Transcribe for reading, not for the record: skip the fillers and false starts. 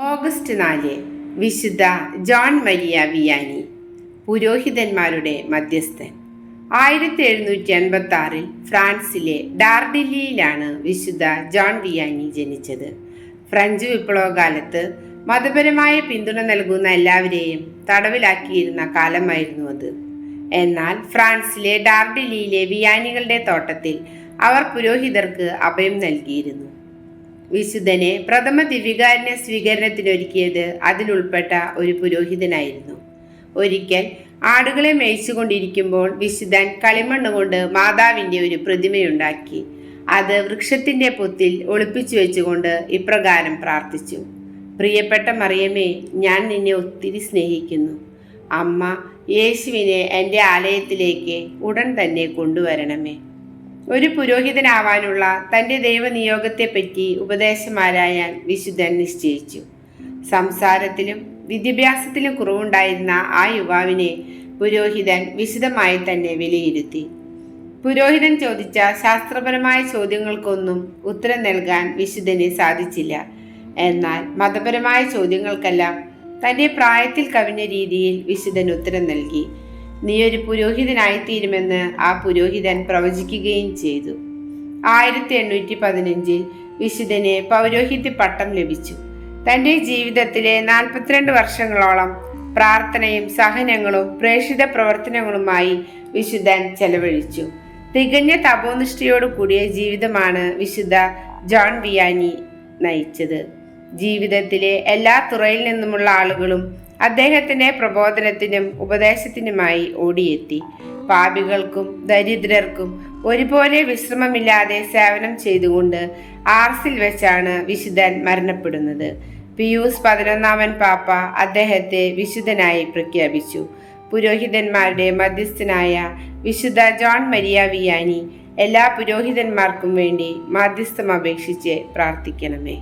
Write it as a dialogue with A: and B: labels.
A: August 4 വിശുദ്ധ John Maria Vianney, പുരോഹിതന്മാരുടെ മധ്യസ്ഥൻ. 1786 ഫ്രാൻസിലെ ഡാർഡില്ലിയിലാണ് വിശുദ്ധ ജോൺ വിയാനി ജനിച്ചത്. ഫ്രഞ്ച് വിപ്ലവകാലത്ത് മതപരമായ പിന്തുണ നൽകുന്ന എല്ലാവരെയും തടവിലാക്കിയിരുന്ന കാലമായിരുന്നു അത്. എന്നാൽ ഫ്രാൻസിലെ ഡാർഡില്ലിയിലെ വിയാനികളുടെ തോട്ടത്തിൽ അവർ പുരോഹിതർക്ക് അഭയം നൽകിയിരുന്നു. വിശുദ്ധനെ പ്രഥമ ദിവ്യകാരുണ്യ സ്വീകരണത്തിനൊരുക്കിയത് അതിലുൾപ്പെട്ട ഒരു പുരോഹിതനായിരുന്നു. ഒരിക്കൽ ആടുകളെ മേയിച്ചുകൊണ്ടിരിക്കുമ്പോൾ വിശുദ്ധൻ കളിമണ്ണ് കൊണ്ട് മാതാവിൻ്റെ ഒരു പ്രതിമയുണ്ടാക്കി. അത് വൃക്ഷത്തിൻ്റെ പൊത്തിൽ ഒളിപ്പിച്ചു വെച്ചുകൊണ്ട് ഇപ്രകാരം പ്രാർത്ഥിച്ചു: പ്രിയപ്പെട്ട മറിയമേ, ഞാൻ നിന്നെ ഒത്തിരി സ്നേഹിക്കുന്നു. അമ്മ യേശുവിനെ എൻ്റെ ആലയത്തിലേക്ക് ഉടൻ തന്നെ കൊണ്ടുവരണമേ. ഒരു പുരോഹിതനാവാനുള്ള തൻ്റെ ദൈവനിയോഗത്തെപ്പറ്റി ഉപദേശമാരായാൻ വിശുദ്ധൻ നിശ്ചയിച്ചു. സംസാരത്തിലും വിദ്യാഭ്യാസത്തിലും കുറവുണ്ടായിരുന്ന ആ യുവാവിനെ പുരോഹിതൻ വിശദമായി തന്നെ വിലയിരുത്തി. പുരോഹിതൻ ചോദിച്ച ശാസ്ത്രപരമായ ചോദ്യങ്ങൾക്കൊന്നും ഉത്തരം നൽകാൻ വിശുദ്ധന് സാധിച്ചില്ല. എന്നാൽ മതപരമായ ചോദ്യങ്ങൾക്കെല്ലാം തൻ്റെ പ്രായത്തിൽ കവിഞ്ഞ രീതിയിൽ വിശുദ്ധൻ ഉത്തരം നൽകി. നീ ഒരു പുരോഹിതനായിത്തീരുമെന്ന് ആ പുരോഹിതൻ പ്രവചിക്കുകയും ചെയ്തു. 1815 വിശുദ്ധന് പൗരോഹിത്യ പട്ടം ലഭിച്ചു. തൻ്റെ ജീവിതത്തിലെ 42 വർഷങ്ങളോളം പ്രാർത്ഥനയും സഹനങ്ങളും പ്രേക്ഷിത പ്രവർത്തനങ്ങളുമായി വിശുദ്ധൻ ചെലവഴിച്ചു. തികഞ്ഞ തപോനിഷ്ഠയോടു കൂടിയ ജീവിതമാണ് വിശുദ്ധ ജോൺ വിയാനി നയിച്ചത്. ജീവിതത്തിലെ എല്ലാ തുറയിൽ നിന്നുമുള്ള ആളുകളും അദ്ദേഹത്തിൻ്റെ പ്രബോധനത്തിനും ഉപദേശത്തിനുമായി ഓടിയെത്തി. പാപികൾക്കും ദരിദ്രർക്കും ഒരുപോലെ വിശ്രമമില്ലാതെ സേവനം ചെയ്തുകൊണ്ട് ആർസിൽ വെച്ചാണ് വിശുദ്ധൻ മരണപ്പെടുന്നത്. പിയൂസ് 11 പാപ്പ അദ്ദേഹത്തെ വിശുദ്ധനായി പ്രഖ്യാപിച്ചു. പുരോഹിതന്മാരുടെ മധ്യസ്ഥനായ വിശുദ്ധ ജോൺ മരിയ വിയാനി എല്ലാ പുരോഹിതന്മാർക്കും വേണ്ടി മാധ്യസ്ഥം അപേക്ഷിച്ച് പ്രാർത്ഥിക്കണമേ.